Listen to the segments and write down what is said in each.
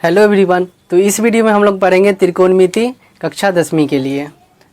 Hello everyone. तो इस video में हम लोग पढ़ेंगे त्रिकोणमिति कक्षा 10वीं के लिए।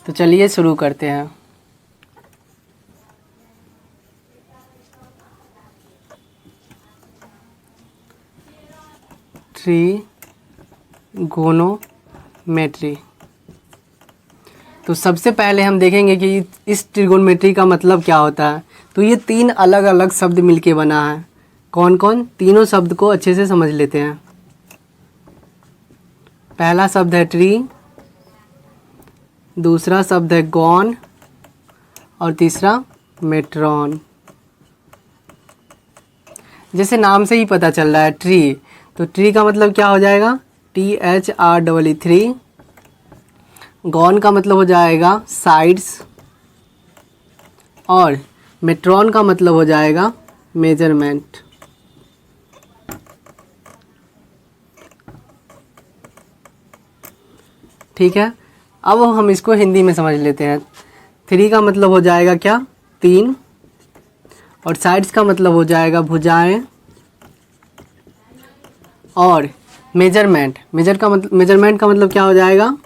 तो चलिए शुरू करते हैं। ट्रिगोनोमेट्री। तो सबसे पहले हम देखेंगे कि इस ट्रिगोनोमेट्री का मतलब क्या होता है। तो ये तीन अलग अलग शब्द मिलके बना है। कौन कौन? तीनों शब्द को अच्छे से समझ लेते हैं। पहला शब्द है ट्री, दूसरा शब्द है गॉन और तीसरा मेट्रॉन। जैसे नाम से ही पता चल रहा है ट्री, तो ट्री का मतलब क्या हो जाएगा? THREE। गॉन का मतलब हो जाएगा साइड्स और मेट्रॉन का मतलब हो जाएगा मेजरमेंट। ठीक है, अब हम इसको हिंदी में समझ लेते हैं। थ्री का मतलब हो जाएगा क्या? तीन, और साइड्स का मतलब हो जाएगा भुजाएं, और मेजरमेंट मेजरमेंट का मतलब क्या हो जाएगा?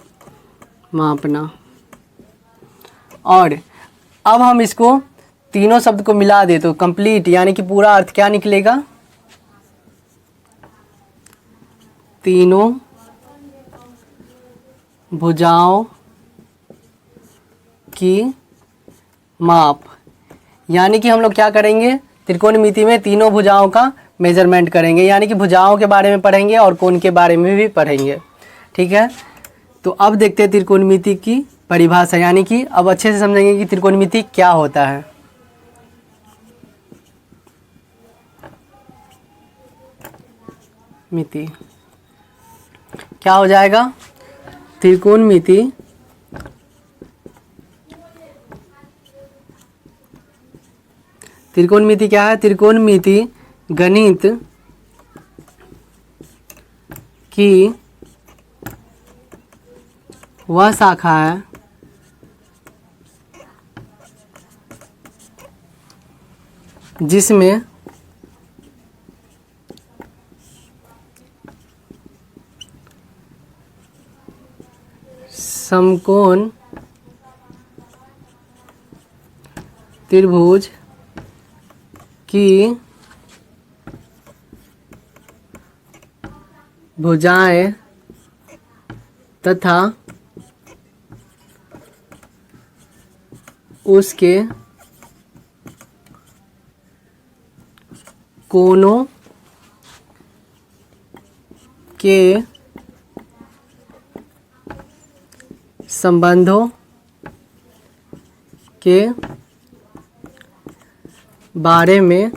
मापना। और अब हम इसको तीनों शब्द को मिला दे तो कंप्लीट यानी कि पूरा अर्थ क्या निकलेगा? तीनों भुजाओं की माप। यानी कि हम लोग क्या करेंगे? त्रिकोणमिति में तीनों भुजाओं का मेजरमेंट करेंगे, यानी कि भुजाओं के बारे में पढ़ेंगे और कोण के बारे में भी पढ़ेंगे। ठीक है, तो अब देखते हैं त्रिकोणमिति की परिभाषा, यानी कि अब अच्छे से समझेंगे कि त्रिकोणमिति क्या होता है। मिति क्या हो जाएगा? त्रिकोणमिति क्या है? त्रिकोणमिति गणित की वह शाखा है जिसमें समकोण त्रिभुज की भुजाएं तथा उसके कोणों के संबंधों के बारे में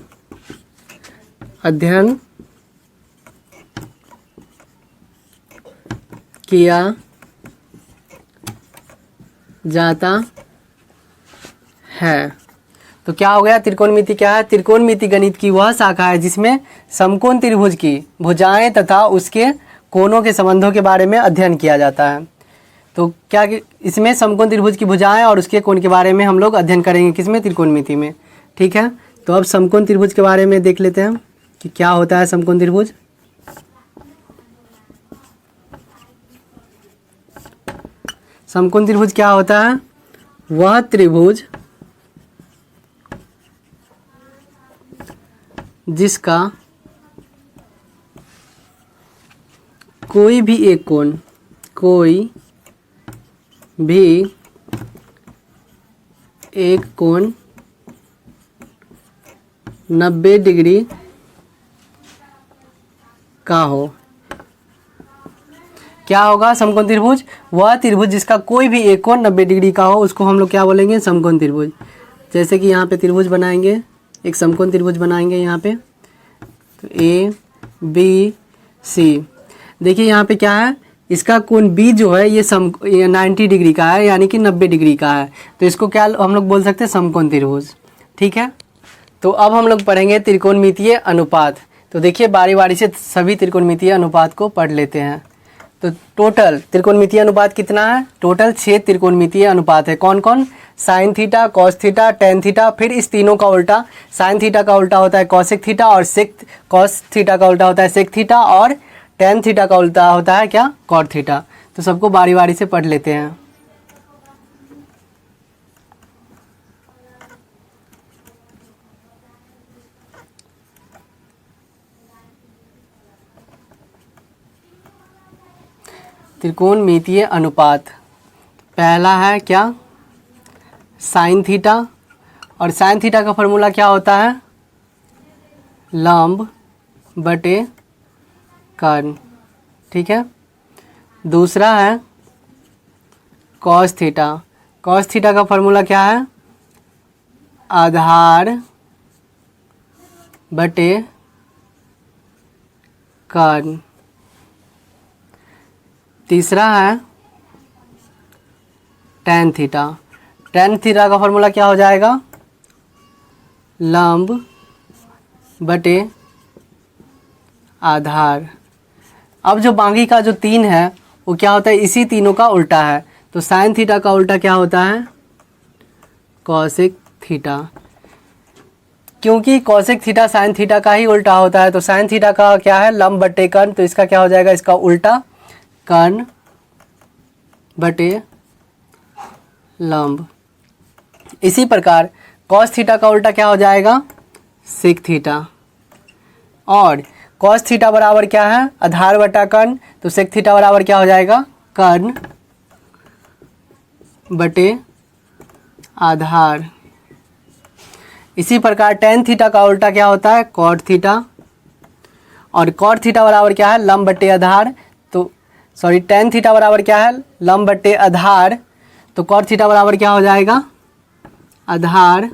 अध्ययन किया जाता है। तो क्या हो गया? त्रिकोणमिति क्या है? त्रिकोणमिति गणित की वह शाखा है जिसमें समकोण त्रिभुज की भुजाएं तथा उसके कोणों के संबंधों के बारे में अध्ययन किया जाता है। तो क्या इसमें समकोण त्रिभुज की भुजाएं और उसके कोण के बारे में हम लोग अध्ययन करेंगे, किसमें? त्रिकोणमिति में। ठीक है, तो अब समकोण त्रिभुज के बारे में देख लेते हैं कि क्या होता है समकोण त्रिभुज। समकोण त्रिभुज क्या होता है? वह त्रिभुज जिसका कोई भी एक कोण 90 डिग्री का हो। क्या होगा समकोण त्रिभुज? वह त्रिभुज जिसका कोई भी एक कोण 90 डिग्री का हो, उसको हम लोग क्या बोलेंगे? समकोण त्रिभुज। जैसे कि यहाँ पे त्रिभुज बनाएंगे, एक समकोण त्रिभुज बनाएंगे यहाँ पे, तो ABC। देखिए यहाँ पे क्या है? इसका कोण B जो है ये 90 डिग्री का है, यानी कि 90 डिग्री का है। तो इसको क्या हम लोग बोल सकते हैं? समकोण त्रिभुज। ठीक है, तो अब हम लोग पढ़ेंगे त्रिकोणमितीय अनुपात। तो देखिए बारी बारी से सभी त्रिकोणमितीय अनुपात को पढ़ लेते हैं। तो टोटल त्रिकोणमितीय अनुपात कितना है? टोटल 6 त्रिकोणमितीय अनुपात है। कौन कौन? Sine theta, cos theta, tan theta, फिर इस तीनों का उल्टा। साइन थीटा का उल्टा होता है कॉसेक थीटा, और कॉस थीटा का उल्टा होता है सेक थीटा, और टेन थीटा का उल्टा होता है क्या, कॉट थीटा। तो सबको बारी बारी से पढ़ लेते हैं। त्रिकोणमितीय अनुपात, पहला है क्या, साइन थीटा, और साइन थीटा का फॉर्मूला क्या होता है, लंब बटे कर्ण, ठीक है। दूसरा है कॉस थीटा, कॉस थीटा का फॉर्मूला क्या है, आधार बटे कर्ण। तीसरा है टेन थीटा, टेन थीटा का फॉर्मूला क्या हो जाएगा, लंब बटे आधार। अब जो बाकी का जो तीन है वो क्या होता है, इसी तीनों का उल्टा है। तो साइन थीटा का उल्टा क्या होता है, कॉसेक थीटा। क्योंकि कॉसेक थीटा साइन थीटा का ही उल्टा होता है, तो साइन थीटा का क्या है, लंब बटे कर्ण, तो इसका क्या हो जाएगा, इसका उल्टा कर्ण बटे लंब। इसी प्रकार कॉस थीटा का उल्टा क्या हो जाएगा, सेक थीटा, और कॉस थीटा बराबर क्या है, आधार बटा कर्ण, तो सेक थीटा बराबर क्या हो जाएगा, कर्ण बटे आधार। इसी प्रकार टेन थीटा का उल्टा क्या होता है, कॉट थीटा, और कॉट थीटा बराबर क्या है, लंब बटे आधार, तो सॉरी टेन थीटा बराबर क्या है, लंब बटे आधार, तो कॉट थीटा बराबर क्या हो जाएगा, आधार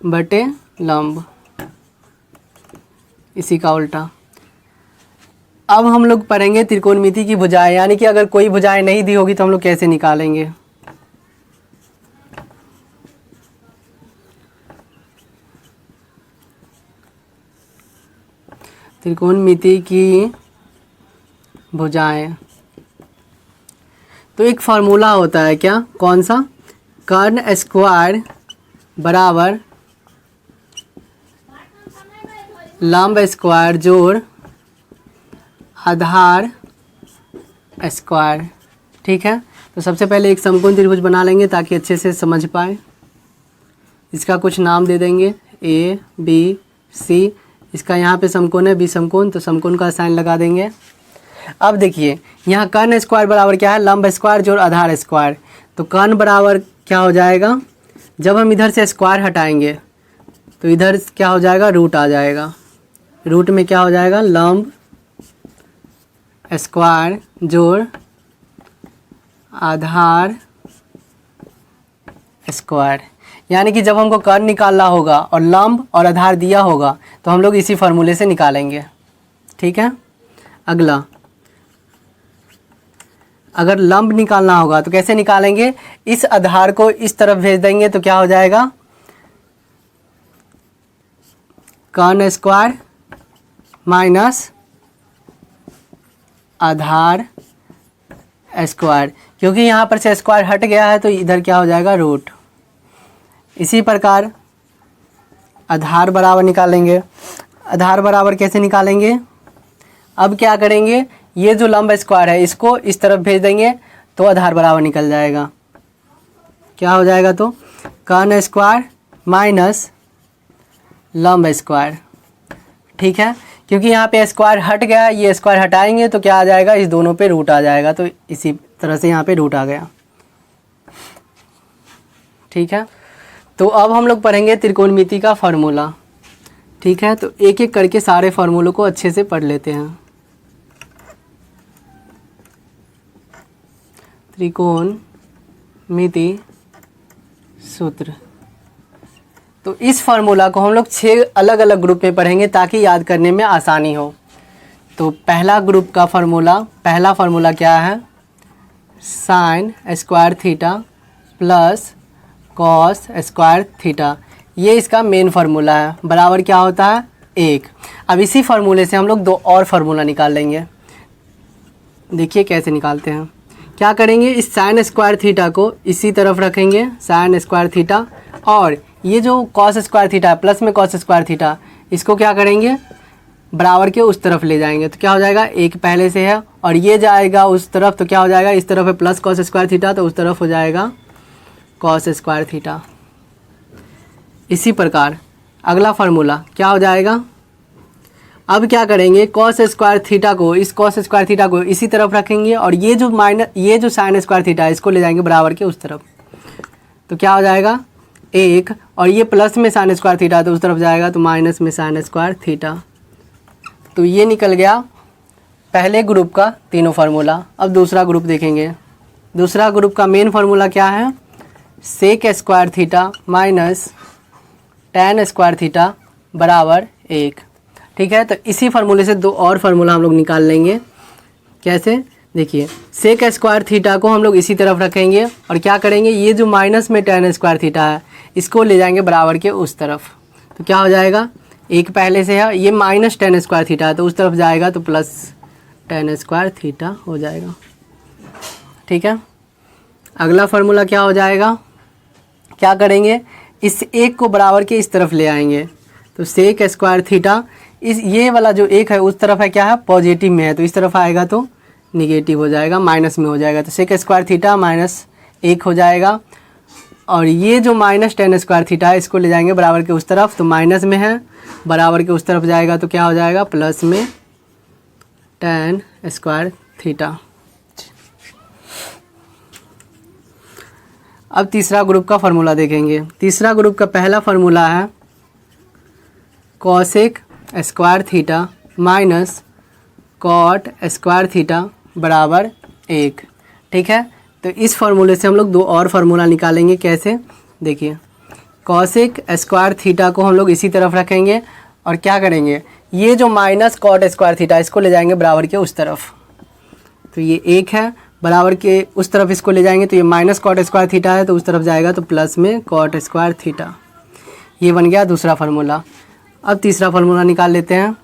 बटे लंब, इसी का उल्टा। अब हम लोग पढ़ेंगे त्रिकोणमिति की भुजाएं, यानी कि अगर कोई भुजाएं नहीं दी होगी तो हम लोग कैसे निकालेंगे। त्रिकोणमिति की भुजाएं, तो एक फार्मूला होता है क्या, कौन सा, कर्ण स्क्वायर बराबर लंब स्क्वायर जोड़ आधार स्क्वायर, ठीक है। तो सबसे पहले एक समकोण त्रिभुज बना लेंगे ताकि अच्छे से समझ पाए। इसका कुछ नाम दे देंगे, ए बी सी, इसका यहाँ पे समकोण है बी समकोण, तो समकोण का साइन लगा देंगे। अब देखिए यहाँ कर्ण स्क्वायर बराबर क्या है, लंब स्क्वायर जोड़ आधार स्क्वायर, तो कर्ण बराबर क्या हो जाएगा, जब हम इधर से स्क्वायर हटाएंगे तो इधर क्या हो जाएगा, रूट आ जाएगा, रूट में क्या हो जाएगा, लंब स्क्वायर जोड़ आधार स्क्वायर। यानी कि जब हमको कर्ण निकालना होगा और लंब और आधार दिया होगा तो हम लोग इसी फार्मूले से निकालेंगे, ठीक है। अगला, अगर लंब निकालना होगा तो कैसे निकालेंगे, इस आधार को इस तरफ भेज देंगे तो क्या हो जाएगा, कर्ण स्क्वायर माइनस आधार स्क्वायर, क्योंकि यहाँ पर से स्क्वायर हट गया है तो इधर क्या हो जाएगा, रूट। इसी प्रकार आधार बराबर निकालेंगे, आधार बराबर कैसे निकालेंगे, अब क्या करेंगे, ये जो लंब स्क्वायर है इसको इस तरफ भेज देंगे तो आधार बराबर निकल जाएगा, क्या हो जाएगा, तो कर्ण स्क्वायर माइनस लंब स्क्वायर, ठीक है। क्योंकि यहाँ पे स्क्वायर हट गया, ये स्क्वायर हटाएंगे तो क्या आ जाएगा, इस दोनों पे रूट आ जाएगा, तो इसी तरह से यहाँ पे रूट आ गया, ठीक है। तो अब हम लोग पढ़ेंगे त्रिकोणमिति का फार्मूला, ठीक है। तो एक एक करके सारे फार्मूलों को अच्छे से पढ़ लेते हैं। त्रिकोणमिति सूत्र, तो इस फार्मूला को हम लोग 6 अलग अलग ग्रुप में पढ़ेंगे ताकि याद करने में आसानी हो। तो पहला ग्रुप का फार्मूला, पहला फार्मूला क्या है, sine square theta plus cos square theta, ये इसका मेन फार्मूला है, बराबर क्या होता है, 1। अब इसी फार्मूले से हम लोग 2 और फार्मूला निकाल लेंगे। देखिए कैसे निकालते हैं, क्या करेंगे, इस साइन स्क्वायर थीटा को इसी तरफ रखेंगे, साइन स्क्वायर थीटा, और ये जो कॉस स्क्वायर थीटा है प्लस में कॉस स्क्वायर थीटा, इसको क्या करेंगे, बराबर के उस तरफ ले जाएंगे तो क्या हो जाएगा, एक पहले से है और ये जाएगा उस तरफ तो क्या हो जाएगा, इस तरफ है प्लस कॉस स्क्वायर थीटा तो उस तरफ हो जाएगा कॉस स्क्वायर थीटा। इसी प्रकार अगला फार्मूला क्या हो जाएगा, अब क्या करेंगे, कॉस स्क्वायर थीटा को, इस कॉस स्क्वायर थीटा को इसी तरफ रखेंगे और ये जो साइन स्क्वायर थीटा है इसको ले जाएंगे बराबर के उस तरफ तो क्या हो जाएगा एक, और ये प्लस में साइन स्क्वायर थीटा तो उस तरफ जाएगा तो माइनस में साइन स्क्वायर थीटा। तो ये निकल गया पहले ग्रुप का तीनों फार्मूला। अब दूसरा ग्रुप देखेंगे। दूसरा ग्रुप का मेन फार्मूला क्या है, sec square theta minus tan square theta बराबर एक। ठीक है, तो इसी फार्मूले से दो और फार्मूला हम लोग निकाल लेंगे। कैसे, देखिए सेक स्क्वायर थीटा को हम लोग इसी तरफ रखेंगे और क्या करेंगे, ये जो माइनस में टैन स्क्वायर थीटा है इसको ले जाएंगे बराबर के उस तरफ तो क्या हो जाएगा, एक पहले से है, ये माइनस टैन स्क्वायर थीटा है तो उस तरफ जाएगा तो प्लस टैन स्क्वायर थीटा हो जाएगा। ठीक है, अगला फार्मूला क्या हो जाएगा, क्या करेंगे, इस एक को बराबर के इस तरफ ले आएंगे तो सेक स्क्वायर थीटा, इस ये वाला जो एक है उस तरफ है क्या है, पॉजिटिव में है तो इस तरफ आएगा तो निगेटिव हो जाएगा, माइनस में हो जाएगा तो सेक स्क्वायर थीटा माइनस एक हो जाएगा। और ये जो माइनस टैन स्क्वायर थीटा है इसको ले जाएंगे बराबर के उस तरफ तो माइनस में है, बराबर के उस तरफ जाएगा तो क्या हो जाएगा, प्लस में टैन स्क्वायर थीटा। अब तीसरा ग्रुप का फार्मूला देखेंगे। तीसरा ग्रुप का पहला फार्मूला है cosec square theta minus cot square theta बराबर एक। ठीक है, तो इस फार्मूले से हम लोग दो और फार्मूला निकालेंगे। कैसे, देखिए कॉसेक स्क्वायर थीटा को हम लोग इसी तरफ रखेंगे और क्या करेंगे, ये जो माइनस कॉट स्क्वायर थीटा इसको ले जाएंगे बराबर के उस तरफ तो ये एक है, बराबर के उस तरफ इसको ले जाएंगे तो ये माइनस कॉट स्क्वायर थीटा है तो उस तरफ जाएगा तो प्लस में कॉट स्क्वायर थीटा। ये बन गया दूसरा फार्मूला। अब तीसरा फार्मूला निकाल लेते हैं।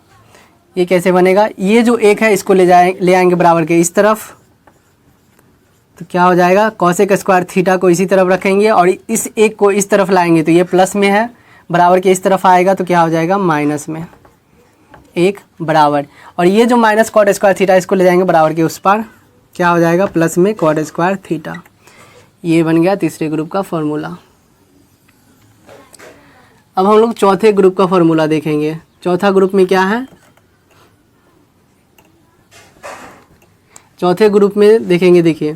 ये कैसे बनेगा, ये जो एक है इसको ले आएंगे बराबर के इस तरफ तो क्या हो जाएगा, कॉसेक स्क्वायर थीटा को इसी तरफ रखेंगे और इस एक को इस तरफ लाएंगे तो ये प्लस में है, बराबर के इस तरफ आएगा तो क्या हो जाएगा, माइनस में एक बराबर, और ये जो माइनस कॉट स्क्वायर थीटा इसको ले जाएंगे बराबर के उस पर क्या हो जाएगा, प्लस में कॉट स्क्वायर थीटा। ये बन गया तीसरे ग्रुप का फार्मूला। अब हम लोग चौथे ग्रुप का फार्मूला देखेंगे। चौथा ग्रुप में क्या है, चौथे ग्रुप में देखेंगे, देखिए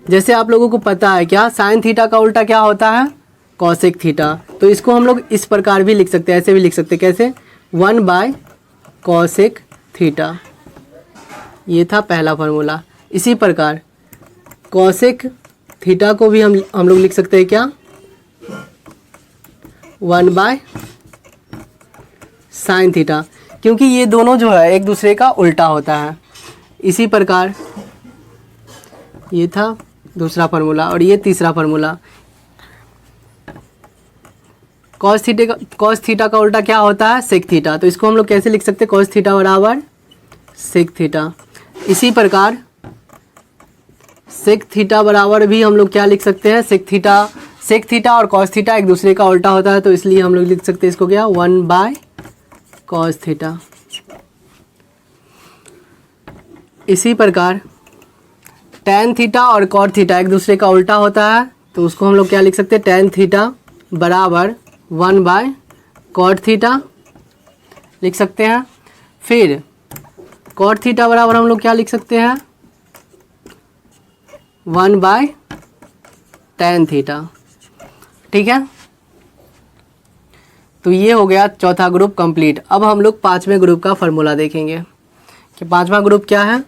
जैसे आप लोगों को पता है क्या, साइन थीटा का उल्टा क्या होता है, कॉसेक थीटा। तो इसको हम लोग इस प्रकार भी लिख सकते हैं, ऐसे भी लिख सकते हैं। कैसे, 1 कॉसेक थीटा। ये था पहला फार्मूला। इसी प्रकार कॉसेक थीटा को भी हम लोग लिख सकते हैं क्या, 1 साइन थीटा, क्योंकि ये दोनों जो है एक दूसरे का उल्टा होता है। इसी प्रकार ये था दूसरा फार्मूला और ये तीसरा फार्मूला। कॉस थीटा का उल्टा क्या होता है, सेक थीटा। तो इसको हम लोग कैसे लिख सकते हैं, कॉस थीटा बराबर सेक थीटा। इसी प्रकार सेक थीटा बराबर भी हम लोग क्या लिख सकते हैं, सेक थीटा और कॉस थीटा एक दूसरे का उल्टा होता है तो इसलिए हम लोग लिख सकते हैं इसको क्या, 1 कॉस थीटा। इसी प्रकार टैन थीटा और कॉट थीटा एक दूसरे का उल्टा होता है तो उसको हम लोग क्या लिख सकते हैं, टैन थीटा बराबर 1 कॉट थीटा लिख सकते हैं। फिर कॉट थीटा बराबर हम लोग क्या लिख सकते हैं, 1 टैन थीटा। ठीक है, तो ये हो गया चौथा ग्रुप कंप्लीट। अब हम लोग पांचवें ग्रुप का फार्मूला देखेंगे कि पांचवा ग्रुप क्या है,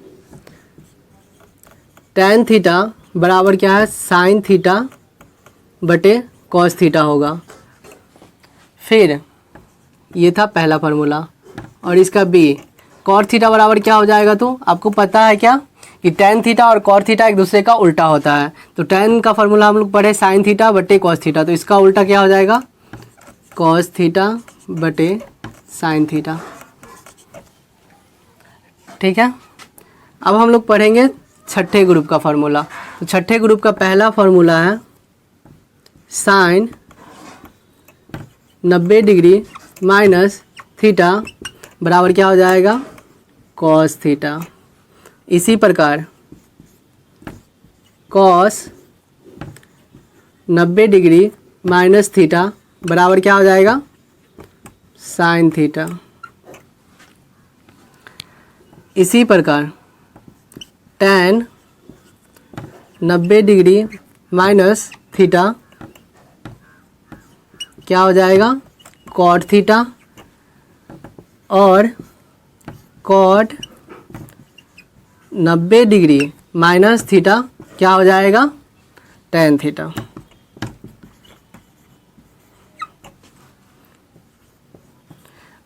टैन थीटा बराबर क्या है, साइन थीटा बटे कॉस थीटा होगा। फिर ये था पहला फार्मूला और इसका बी, कॉट थीटा बराबर क्या हो जाएगा, तो आपको पता है क्या कि टैन थीटा और कॉट थीटा एक दूसरे का उल्टा होता है। तो टैन का फार्मूला हम लोग पढ़े साइन थीटा बटे कॉस थीटा, तो इसका उल्टा क्या हो जाएगा, कॉस थीटा बटे साइन थीटा। ठीक है, अब हम लोग पढ़ेंगे छठे ग्रुप का फार्मूला। तो छठे ग्रुप का पहला फार्मूला है साइन 90 डिग्री माइनस थीटा बराबर क्या हो जाएगा, कॉस थीटा। इसी प्रकार कॉस 90 डिग्री माइनस थीटा बराबर क्या हो जाएगा, साइन थीटा। इसी प्रकार tan 90 डिग्री माइनस थीटा क्या हो जाएगा, कॉट थीटा। और कॉट 90 डिग्री माइनस थीटा क्या हो जाएगा, tan थीटा।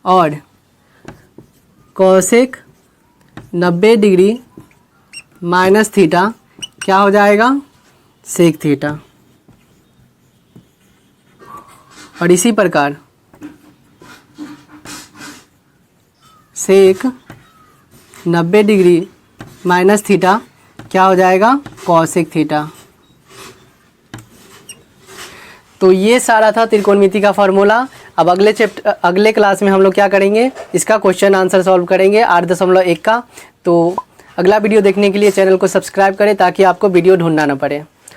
और कोसेक 90 डिग्री माइनस थीटा क्या हो जाएगा, सेक थीटा। और इसी प्रकार सेक 90 डिग्री माइनस थीटा क्या हो जाएगा, कॉसेक थीटा। तो ये सारा था त्रिकोणमिति का फार्मूला। अब अगले क्लास में हम लोग क्या करेंगे, इसका क्वेश्चन आंसर सॉल्व करेंगे 8.1 का। तो अगला वीडियो देखने के लिए चैनल को सब्सक्राइब करें ताकि आपको वीडियो ढूंढना ना पड़े।